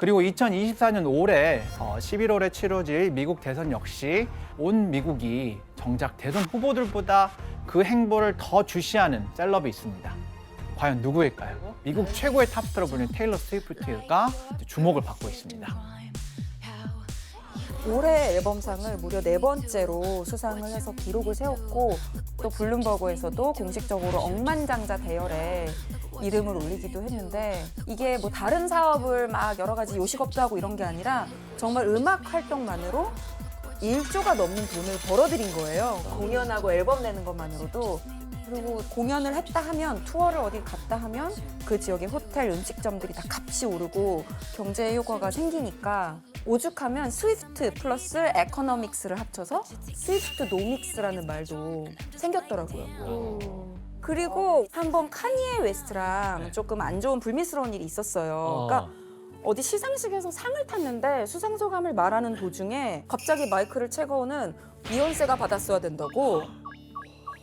그리고 2024년 올해 11월에 치러질 미국 대선 역시 온 미국이 정작 대선 후보들보다 그 행보를 더 주시하는 셀럽이 있습니다. 과연 누구일까요? 미국 최고의 탑스타로 불리는 테일러 스위프트가 주목을 받고 있습니다. 올해 앨범상을 무려 4번째로 수상을 해서 기록을 세웠고 또 블룸버그에서도 공식적으로 억만장자 대열에 이름을 올리기도 했는데 이게 뭐 다른 사업을 막 여러 가지 요식업도 하고 이런 게 아니라 정말 음악 활동만으로 1조가 넘는 돈을 벌어들인 거예요. 공연하고 앨범 내는 것만으로도. 그리고 공연을 했다 하면 투어를 어디 갔다 하면 그 지역의 호텔 음식점들이 다 값이 오르고 경제 효과가 생기니까 오죽하면 스위프트 플러스 에코노믹스를 합쳐서 스위프트 노믹스라는 말도 생겼더라고요. 그리고 한번 카니에 웨스트랑 조금 안 좋은 불미스러운 일이 있었어요. 그러니까 어디 시상식에서 상을 탔는데 수상 소감을 말하는 도중에 갑자기 마이크를 채거오는 비욘세가 받았어야 된다고.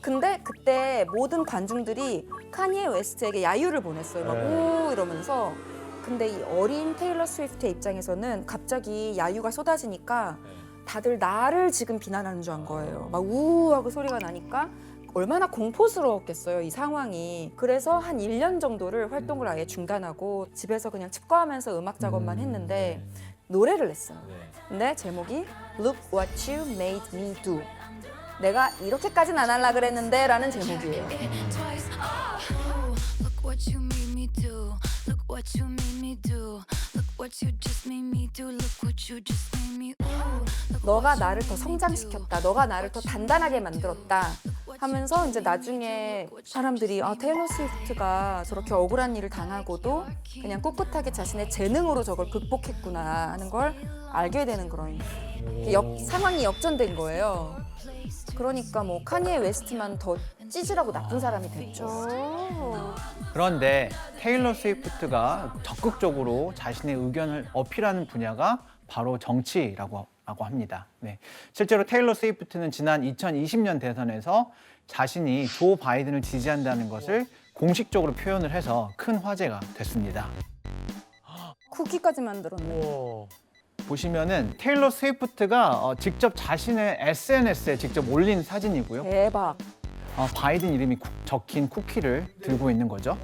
근데 그때 모든 관중들이 카니에 웨스트에게 야유를 보냈어요. 막 오 이러면서. 근데 이 어린 테일러 스위프트의 입장에서는 갑자기 야유가 쏟아지니까 다들 나를 지금 비난하는 줄 안 거예요. 막 우하고 소리가 나니까 얼마나 공포스러웠겠어요, 이 상황이. 그래서 한 1년 정도를 활동을 아예 중단하고 집에서 그냥 칩거하면서 음악 작업만 했는데 노래를 냈어요. 근데 제목이 Look What You Made Me Do. 내가 이렇게까지는 안 하려고 그랬는데 라는 제목이에요. Look what you made me do. Look what you made me do. Look what you just made me do. Look what you just made me. Ooh. 너가 나를 더 성장시켰다. 너가 나를 더 단단하게 만들었다. 하면서 이제 나중에 사람들이 테일러 스위프트가 저렇게 억울한 일을 당하고도 그냥 꿋꿋하게 자신의 재능으로 저걸 극복했구나 하는 걸 알게 되는 그런 상황이 역전된 거예요. 그러니까 뭐 카니에 웨스트만 더 찌질하고 나쁜 사람이 됐죠. 그런데 테일러 스위프트가 적극적으로 자신의 의견을 어필하는 분야가 바로 정치라고 합니다. 네. 실제로 테일러 스위프트는 지난 2020년 대선에서 자신이 조 바이든을 지지한다는 것을 공식적으로 표현을 해서 큰 화제가 됐습니다. 쿠키까지 만들었네. 보시면은 테일러 스위프트가 직접 자신의 SNS에 직접 올린 사진이고요. 대박. 바이든 이름이 적힌 쿠키를 들고 있는 거죠.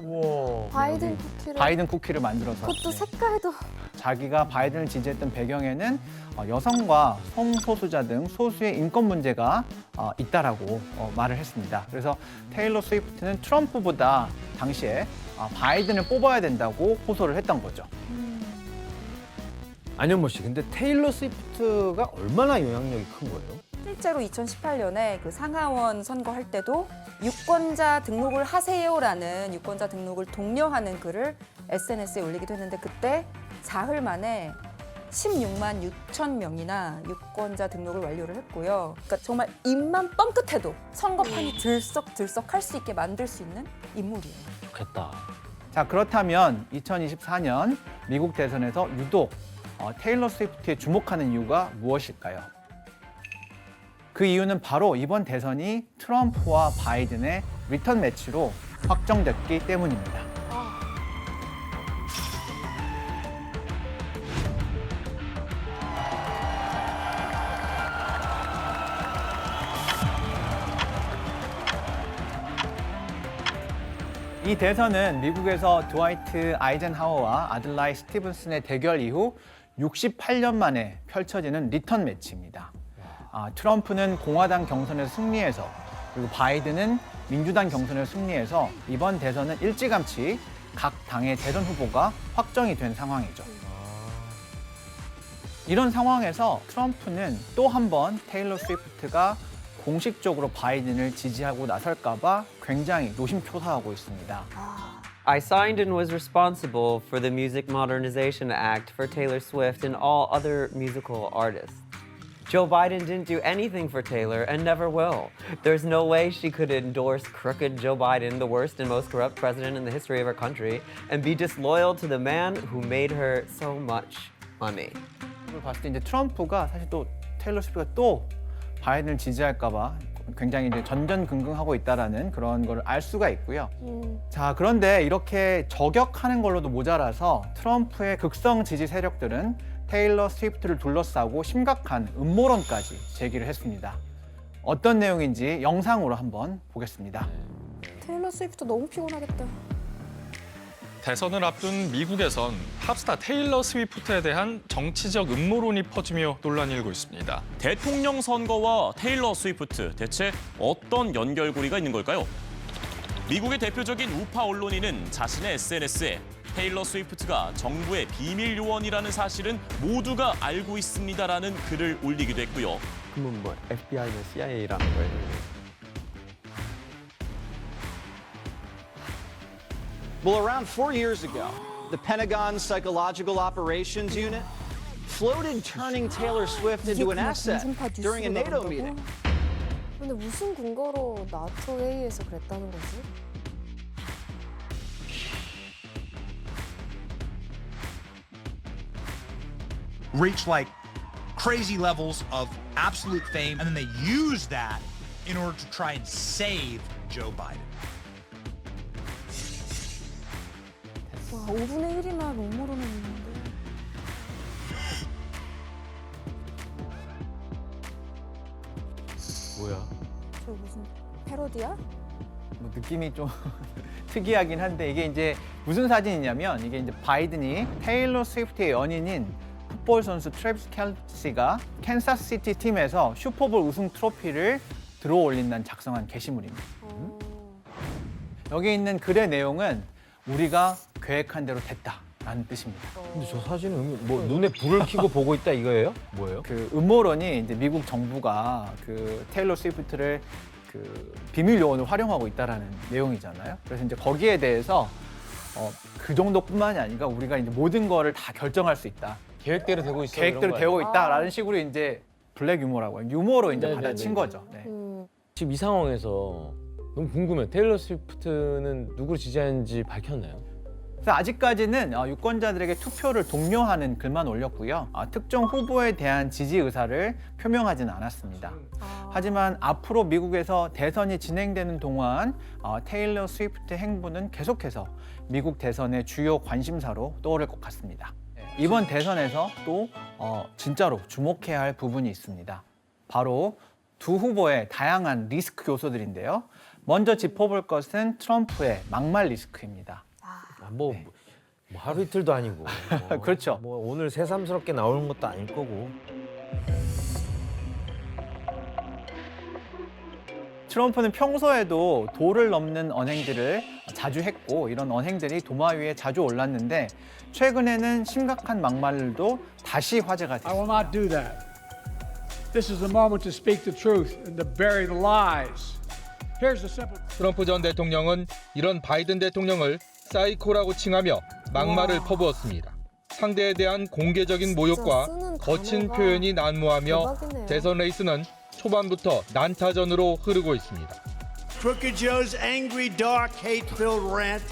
바이든 쿠키를. 바이든 쿠키를 만들어서 그것도 색깔도. 자기가 바이든을 지지했던 배경에는 여성과 성소수자 등 소수의 인권 문제가 있다라고 말을 했습니다. 그래서 테일러 스위프트는 트럼프보다 당시에 바이든을 뽑아야 된다고 호소를 했던 거죠. 안현모 씨, 근데 테일러 스위프트가 얼마나 영향력이 큰 거예요? 실제로 2018년에 그 상하원 선거할 때도 유권자 등록을 하세요라는 유권자 등록을 독려하는 글을 SNS에 올리기도 했는데 그때 사흘 만에 16만 6천 명이나 유권자 등록을 완료를 했고요. 그러니까 정말 입만 뻥끗해도 선거판이 들썩들썩할 수 있게 만들 수 있는 인물이에요. 좋겠다. 자, 그렇다면 2024년 미국 대선에서 유독 테일러 스위프트에 주목하는 이유가 무엇일까요? 그 이유는 바로 이번 대선이 트럼프와 바이든의 리턴 매치로 확정됐기 때문입니다. 이 대선은 미국에서 드와이트 아이젠하워와 아들라이 스티븐슨의 대결 이후 68년 만에 펼쳐지는 리턴 매치입니다. 트럼프는 공화당 경선에서 승리해서 그리고 바이든은 민주당 경선에서 승리해서 이번 대선은 일찌감치 각 당의 대선 후보가 확정이 된 상황이죠. 이런 상황에서 트럼프는 또 한 번 테일러 스위프트가 공식적으로 바이든을 지지하고 나설까 봐 굉장히 노심초사하고 있습니다. I signed and was responsible for the Music Modernization Act for Taylor Swift and all other musical artists. Joe Biden didn't do anything for Taylor and never will. There's no way she could endorse crooked Joe Biden, the worst and most corrupt president in the history of our country, and be disloyal to the man who made her so much money. 이걸 봤을 때 이제 트럼프가 사실 또 테일러 스위프트가 또 바이든을 지지할까 봐 굉장히 이제 전전긍긍하고 있다라는 그런 걸 알 수가 있고요. 자, 그런데 이렇게 저격하는 걸로도 모자라서 트럼프의 극성 지지 세력들은 테일러 스위프트를 둘러싸고 심각한 음모론까지 제기를 했습니다. 어떤 내용인지 영상으로 한번 보겠습니다. 테일러 스위프트 너무 피곤하겠다. 대선을 앞둔 미국에선 팝스타 테일러 스위프트에 대한 정치적 음모론이 퍼지며 논란이 일고 있습니다. 대통령 선거와 테일러 스위프트 대체 어떤 연결고리가 있는 걸까요? 미국의 대표적인 우파 언론인은 자신의 SNS에 테일러 스위프트가 정부의 비밀 요원이라는 사실은 모두가 알고 있습니다라는 글을 올리기도 했고요. 그러면 뭐 FBI는 CIA라는 거예요? Well, around 4 years ago, the Pentagon's Psychological Operations Unit floated turning Taylor Swift into an asset during a NATO meeting. 근데 무슨 근거로 나토 회의에서 그랬다는 거지? Reached like crazy levels of absolute fame, and then they used that in order to try and save Joe Biden. 와, 5분의 1이나 음모론은 있는데. 뭐야? 저 무슨 패러디야? 뭐 느낌이 좀 특이하긴 한데 이게 이제 무슨 사진이냐면 이게 이제 바이든이 테일러 스위프트의 연인인 풋볼 선수 트래비스 켈시가 캔사스시티 팀에서 슈퍼볼 우승 트로피를 들어올린다는 작성한 게시물입니다. 여기 있는 글의 내용은 우리가 계획한 대로 됐다라는 뜻입니다. 근데 저 사진은 뭐 눈에 불을 켜고 보고 있다 이거예요? 뭐예요? 그 음모론이 이제 미국 정부가 그 테일러 스위프트를 그 비밀 요원을 활용하고 있다라는 내용이잖아요. 그래서 이제 거기에 대해서 그 정도뿐만이 아니라 우리가 이제 모든 거를 다 결정할 수 있다. 계획대로 되고 있어. 계획대로 되고 있다라는 식으로 이제 블랙 유머라고 해요. 유머로 이제 네네네네. 받아친 거죠. 네. 지금 이 상황에서 너무 궁금해. 테일러 스위프트는 누구를 지지하는지 밝혔나요? 그래서 아직까지는 유권자들에게 투표를 독려하는 글만 올렸고요. 특정 후보에 대한 지지 의사를 표명하지는 않았습니다. 하지만 앞으로 미국에서 대선이 진행되는 동안 테일러 스위프트의 행보는 계속해서 미국 대선의 주요 관심사로 떠오를 것 같습니다. 이번 대선에서 또 진짜로 주목해야 할 부분이 있습니다. 바로 두 후보의 다양한 리스크 요소들인데요. 먼저 짚어볼 것은 트럼프의 막말 리스크입니다. 뭐 하루 이틀도 아니고. 그렇죠. 뭐 오늘 새삼스럽게 나오는 것도 아닐 거고. 트럼프는 평소에도 도를 넘는 언행들을 자주 했고 이런 언행들이 도마 위에 자주 올랐는데 최근에는 심각한 막말도 다시 화제가 I 됐습니다. will not do that. This is the moment to speak the truth and to bury the lies. Here's the simple. 트럼프 전 대통령은 이런 바이든 대통령을 사이코라고 칭하며 막말을 퍼부었습니다. 상대에 대한 공개적인 모욕과 쓰는 거친 단어가 표현이 난무하며 대박이네요. 대선 레이스는 초반부터 난타전으로 흐르고 있습니다. Crooked Joe's angry, dark, hate-filled rant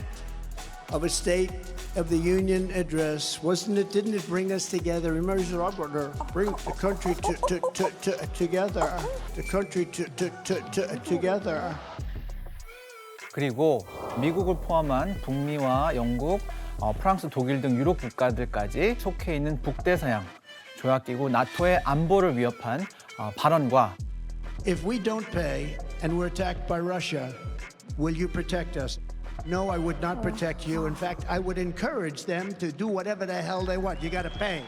of a State of the Union address didn't it bring us together? Remember, he said, I'm going to bring the country together. The country together. 그리고 미국을 포함한 북미와 영국, 프랑스, 독일 등 유럽 국가들까지 속해 있는 북대서양 조약기구 나토의 안보를 위협한 발언과 If we don't pay and we're attacked by Russia, will you protect us? No, I would not protect you. In fact, I would encourage them to do whatever the hell they want. You got to pay.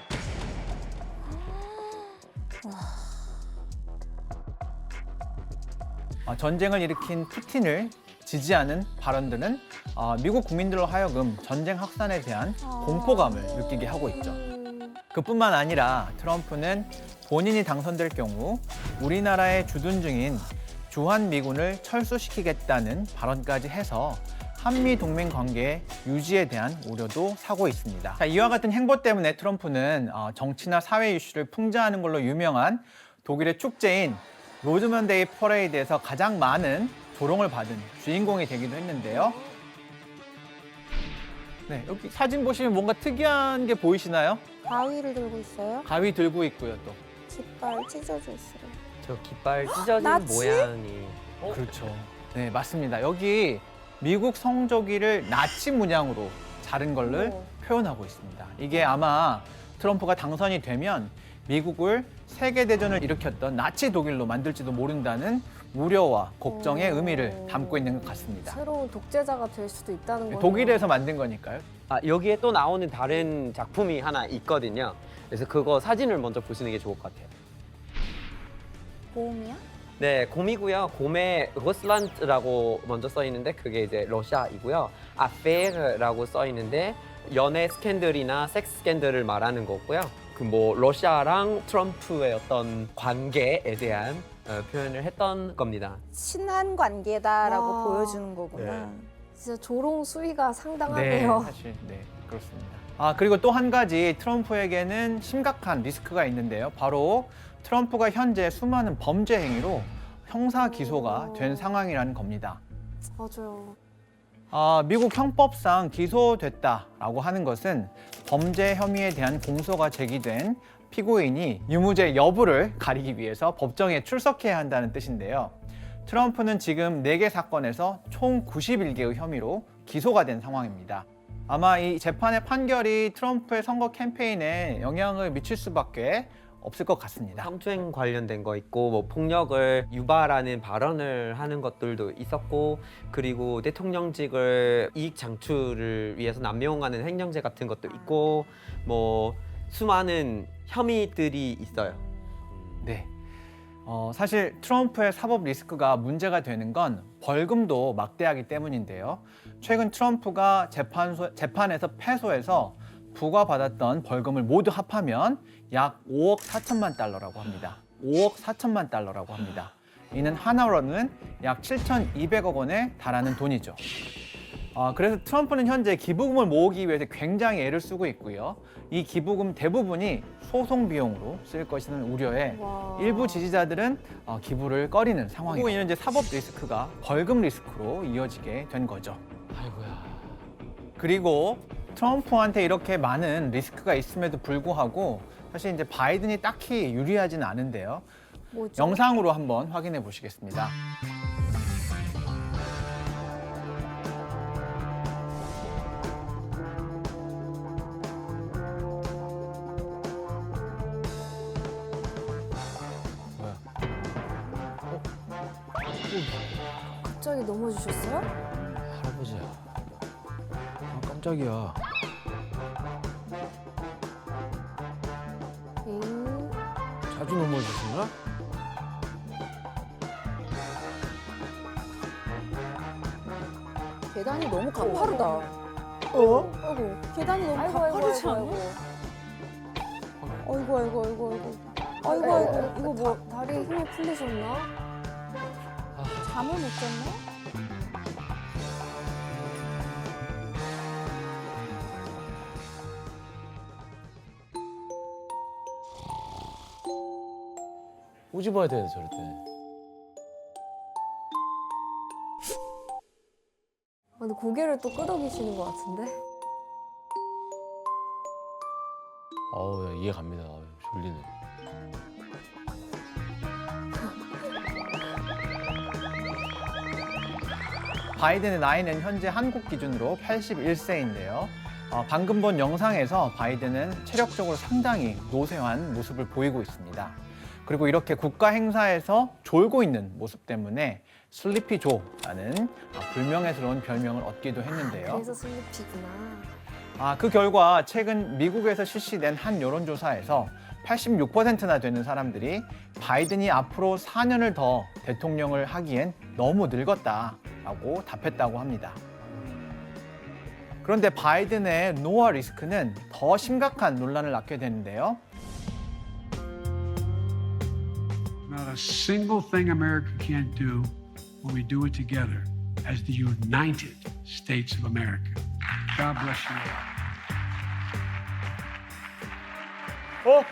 전쟁을 일으킨 푸틴을 지지하는 발언들은 미국 국민들로 하여금 전쟁 확산에 대한 공포감을 느끼게 하고 있죠. 그뿐만 아니라 트럼프는 본인이 당선될 경우 우리나라에 주둔 중인 주한미군을 철수시키겠다는 발언까지 해서 한미 동맹 관계 유지에 대한 우려도 사고 있습니다. 자, 이와 같은 행보 때문에 트럼프는 정치나 사회 이슈를 풍자하는 걸로 유명한 독일의 축제인 로즈먼데이 퍼레이드에서 가장 많은 조롱을 받은 주인공이 되기도 했는데요. 네, 여기 사진 보시면 뭔가 특이한 게 보이시나요? 가위를 들고 있어요? 가위 들고 있고요, 또. 깃발 찢어져 있어요. 저 깃발 찢어진 나치? 모양이. 그렇죠. 네, 맞습니다. 여기 미국 성조기를 나치 문양으로 자른 걸를 표현하고 있습니다. 이게 아마 트럼프가 당선이 되면 미국을 세계대전을 일으켰던 나치 독일로 만들지도 모른다는 우려와 걱정의 의미를 담고 있는 것 같습니다. 새로운 독재자가 될 수도 있다는 거예요. 독일에서 만든 거니까요. 아, 여기에 또 나오는 다른 작품이 하나 있거든요. 그래서 그거 사진을 먼저 보시는 게 좋을 것 같아요. 봄이야? 네, 곰이고요. 곰에 루슬란드라고 먼저 써 있는데 그게 이제 러시아이고요. 아페르라고 써 있는데 연애 스캔들이나 섹스 스캔들을 말하는 거고요. 그 뭐 러시아랑 트럼프의 어떤 관계에 대한 표현을 했던 겁니다. 친한 관계다라고 와. 보여주는 거구나. 진짜 조롱 수위가 상당하네요. 사실 네, 그렇습니다. 아, 그리고 또 한 가지 트럼프에게는 심각한 리스크가 있는데요. 바로 트럼프가 현재 수많은 범죄 행위로 형사 기소가 된 상황이라는 겁니다. 맞아요. 미국 형법상 기소됐다라고 하는 것은 범죄 혐의에 대한 공소가 제기된 피고인이 유무죄 여부를 가리기 위해서 법정에 출석해야 한다는 뜻인데요. 트럼프는 지금 4개 사건에서 총 91개의 혐의로 기소가 된 상황입니다. 아마 이 재판의 판결이 트럼프의 선거 캠페인에 영향을 미칠 수밖에 없을 것 같습니다. 성추행 관련된 거 있고 뭐 폭력을 유발하는 발언을 하는 것들도 있었고 그리고 대통령직을 이익 창출을 위해서 남용하는 횡령죄 같은 것도 있고 뭐 수많은 혐의들이 있어요. 네. 사실 트럼프의 사법 리스크가 문제가 되는 건 벌금도 막대하기 때문인데요. 최근 트럼프가 재판에서 패소해서 부과받았던 벌금을 모두 합하면 약 5억 4천만 달러라고 합니다. 5억 4천만 달러라고 합니다. 이는 하나로는 약 7,200억 원에 달하는 돈이죠. 그래서 트럼프는 현재 기부금을 모으기 위해서 굉장히 애를 쓰고 있고요. 이 기부금 대부분이 소송 비용으로 쓸 것이라는 우려에 일부 지지자들은 기부를 꺼리는 상황이고 이는 이제 사법 리스크가 벌금 리스크로 이어지게 된 거죠. 아이고야. 그리고 트럼프한테 이렇게 많은 리스크가 있음에도 불구하고 사실 이제 바이든이 딱히 유리하지는 않은데요. 뭐죠? 영상으로 한번 확인해 보시겠습니다. 갑자기 넘어지셨어요? 할아버지야. 깜짝이야. 자주 넘어지시나? 계단이 너무 가파르다. 아이고, 계단이 너무 아이고, 가파르지 아이고, 않아? 아이고, 아이고, 아이고, 아이고. 아이고, 아이고, 이거 뭐 다리에 힘이 풀리셨나? 잠을 못 잤네? 꼬집어야 되는데 저럴 때. 근데 고개를 또 끄덕이시는 것 같은데? 어우, 야, 이해 갑니다. 어우, 졸리네. 바이든의 나이는 현재 한국 기준으로 81세인데요. 방금 본 영상에서 바이든은 체력적으로 상당히 노쇠한 모습을 보이고 있습니다. 그리고 이렇게 국가 행사에서 졸고 있는 모습 때문에 슬리피 조라는 불명예스러운 별명을 얻기도 했는데요. 그래서 슬리피구나. 그 결과 최근 미국에서 실시된 한 여론조사에서 86%나 되는 사람들이 바이든이 앞으로 4년을 더 대통령을 하기엔 너무 늙었다라고 답했다고 합니다. 그런데 바이든의 노화 리스크는 더 심각한 논란을 낳게 되는데요. Not a single thing America can't do when we do it together as the United States of America. God bless you all.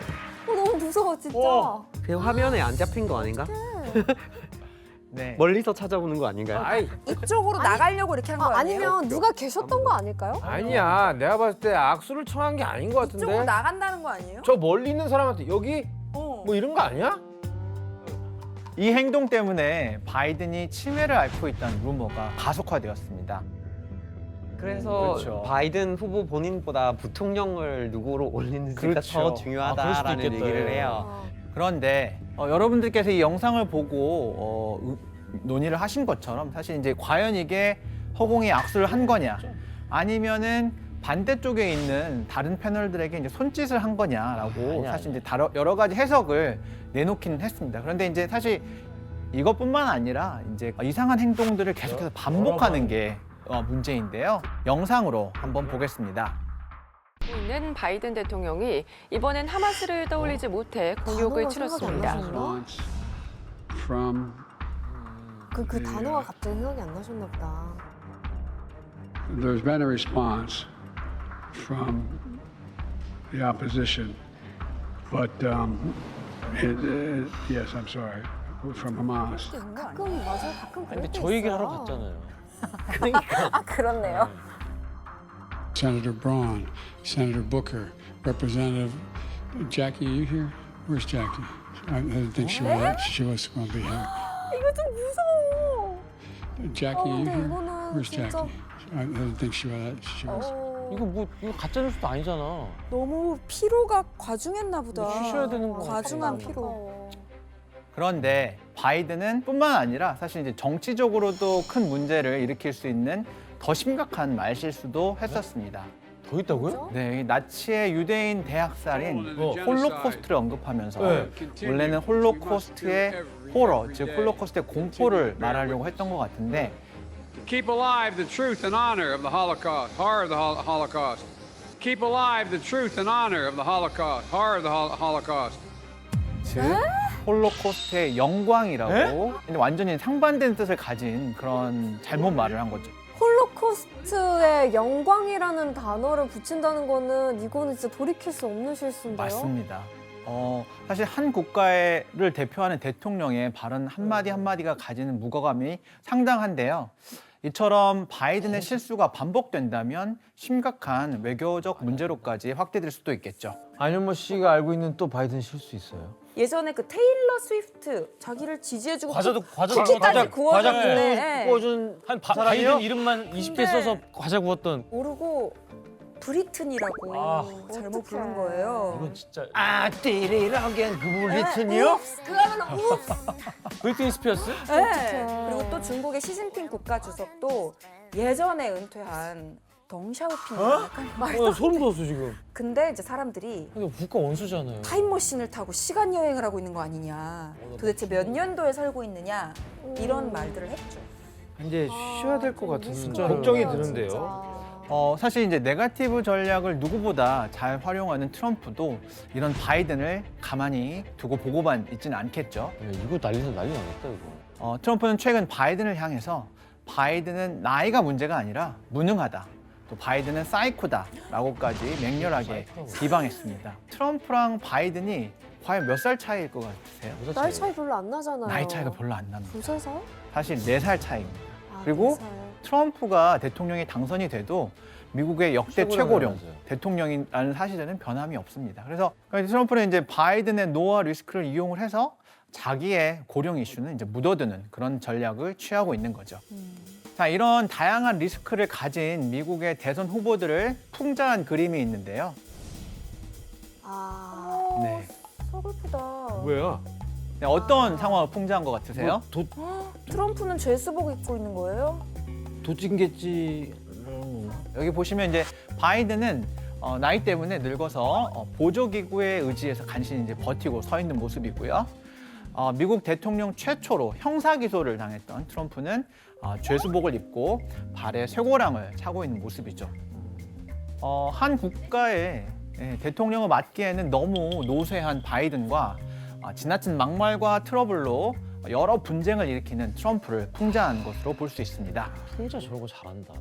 너무 무서워, 진짜. 그 화면에 안 잡힌 거 아닌가? 네. 멀리서 찾아보는 거 아닌가요? 아이, 이쪽으로 나가려고 이렇게 한 거 아니에요? 아니면 누가 계셨던 거 아닐까요? 아니야. 내가 봤을 때 악수를 청한 게 아닌 것 이쪽으로 같은데. 나간다는 거 아니에요? 저 멀리 있는 사람한테 여기 뭐 이런 거 아니야? 이 행동 때문에 바이든이 치매를 앓고 있다는 루머가 가속화되었습니다. 그래서 그렇죠. 바이든 후보 본인보다 부통령을 누구로 올리는지가 그렇죠. 더 아, 그럴 수도 중요하다라는 있겠다, 얘기를 예. 해요. 그런데 여러분들께서 이 영상을 보고 논의를 하신 것처럼 사실 이제 과연 이게 허공에 악수를 한 거냐 아니면은 반대쪽에 있는 다른 패널들에게 이제 손짓을 한 거냐라고 사실 이제 여러 가지 해석을 내놓기는 했습니다. 그런데 이제 사실 이것뿐만 아니라 이제 이상한 행동들을 계속해서 반복하는 게 문제인데요. 영상으로 한번 보겠습니다. 있는 바이든 대통령이 이번엔 하마스를 떠올리지 못해 곤욕을 치렀습니다. From 그 단어가 갑자기 생각이 안 나셨나 보다. there's been a response from the opposition, but yes, I'm sorry, from Hamas. 가끔 맞아, 가끔 그럴 근데 때 저 얘기를 하러 있어요. 갔잖아요. 아 그렇네요. Senator Braun, Senator Booker, Representative Jackie. Are you here? Where's Jackie? I didn't think she was going to be here. 이거 좀 무서워. Jackie, are you 근데 here? 이거는 Where's 진짜- Jackie? I didn't think she was. 이거 가짜 뉴스도 아니잖아. 너무 피로가 과중했나 보다. 쉬셔야 되는 거 과중한 같아. 피로. 그런데 바이든은 뿐만 아니라 사실 이제 정치적으로도 큰 문제를 일으킬 수 있는 더 심각한 말실수도 했었습니다. 더 있다고요? 네, 이 나치의 유대인 대학살인 홀로코스트를 언급하면서 네. 원래는 홀로코스트의 호러, 즉 홀로코스트의 공포를 말하려고 했던 것 같은데 Keep alive the truth and honor of the Holocaust, horror of the Holocaust. Keep alive the truth and honor of the Holocaust, horror of the Holocaust. 즉 홀로코스트의 영광이라고 완전히 상반된 뜻을 가진 그런 잘못 말을 한 거죠. 홀로코스트의 영광이라는 단어를 붙인다는 거는 이거는 진짜 돌이킬 수 없는 실수인데요. 맞습니다. 사실 한 국가를 대표하는 대통령의 발언 한마디 한마디가 가지는 무거감이 상당한데요. 이처럼 바이든의 실수가 반복된다면 심각한 외교적 문제로까지 확대될 수도 있겠죠. 안현모 씨가 알고 있는 또 바이든 실수 있어요? 예전에 그 테일러 스위프트 자기를 지지해주고 과자도 쿠키까지 구워줬는데 구워준 한 바이든 이름만 20개 써서 과자 구웠던. 모르고 브리튼이라고 잘못 부른 거예요. 이건 진짜. 띠리라겐 그 브리튼이요? 그러면 옵스. 브리트니 스피어스? 네. 그리고 또 중국의 시진핑 국가주석도 예전에 은퇴한 덩샤오핑 약간 말도 소름 돋았어 지금. 근데 이제 사람들이 이거 국가 원수잖아요. 타임머신을 타고 시간 여행을 하고 있는 거 아니냐, 도대체 몇 년도에 살고 있느냐 이런 말들을 했죠. 이제 쉬어야 될 것 같은 진짜요. 걱정이 진짜. 드는데요. 사실 이제 네거티브 전략을 누구보다 잘 활용하는 트럼프도 이런 바이든을 가만히 두고 보고만 있지는 않겠죠. 이거 난리 나겠다 이거. 트럼프는 최근 바이든을 향해서 바이든은 나이가 문제가 아니라 무능하다. 또 바이든은 사이코다라고까지 맹렬하게 비방했습니다. 트럼프랑 바이든이 과연 몇 살 차이일 것 같으세요? 나이 차이 별로 안 나잖아요. 나이 차이가 별로 안 납니다. 두세 살? 사실 4살 차이입니다. 아, 그리고 4살. 트럼프가 대통령이 당선이 돼도 미국의 역대 최고령 맞아요. 대통령이라는 사실에는 변함이 없습니다. 그래서 트럼프는 이제 바이든의 노화 리스크를 이용을 해서 자기의 고령 이슈는 이제 묻어두는 그런 전략을 취하고 있는 거죠. 자, 이런 다양한 리스크를 가진 미국의 대선 후보들을 풍자한 그림이 있는데요. 네. 서글프다. 뭐야? 네, 어떤 상황을 풍자한 것 같으세요? 트럼프는 죄수복 입고 있는 거예요? 도찐개찌. 여기 보시면 이제 바이든은 나이 때문에 늙어서 보조기구에 의지해서 간신히 이제 버티고 서 있는 모습이고요. 미국 대통령 최초로 형사 기소를 당했던 트럼프는 죄수복을 입고 발에 쇠고랑을 차고 있는 모습이죠. 한 국가의 대통령을 맡기에는 너무 노쇠한 바이든과 지나친 막말과 트러블로 여러 분쟁을 일으키는 트럼프를 풍자한 것으로 볼 수 있습니다. 풍자 저런 거 잘한다.